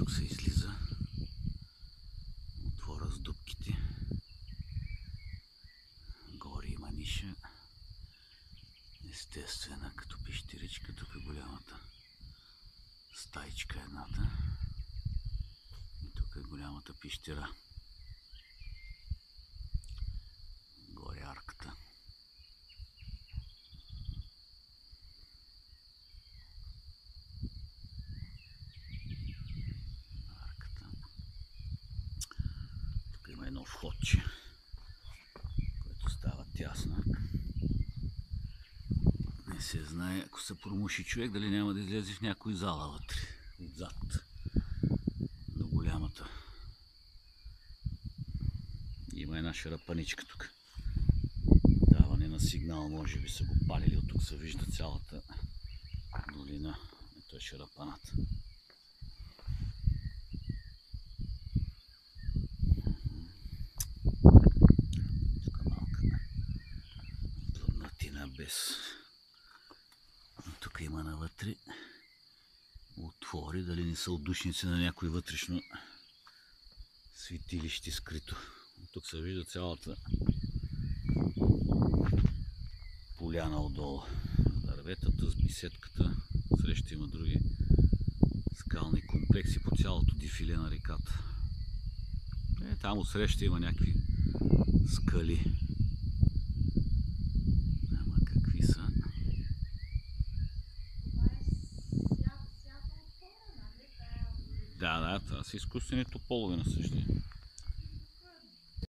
тук се излиза. Отвора с дупките. Горе има ниша. Естествена, като пещеричка. Тук е голямата стайчка едната. И тук е голямата пещера. Горе арката. Тук има едно входче, което става тясно. Не се знае, ако се промуши човек, дали няма да излезе в някой зала вътре, отзад до голямата. Има една шарапаничка тук. Даване на сигнал, може би са го палили, от тук се вижда цялата долина. Ето е шарапаната. Тук малка плътнатина без. Тук има навътре отвори, дали не са отдушници на някой вътрешно светилище скрито. Тук се вижда цялата поляна отдолу. Дърветата с беседката. Среща има други скални комплекси по цялото дефиле на реката. Там отсреща има някакви скали. Ама какви са? Да, това са изкуствени тополове на същия.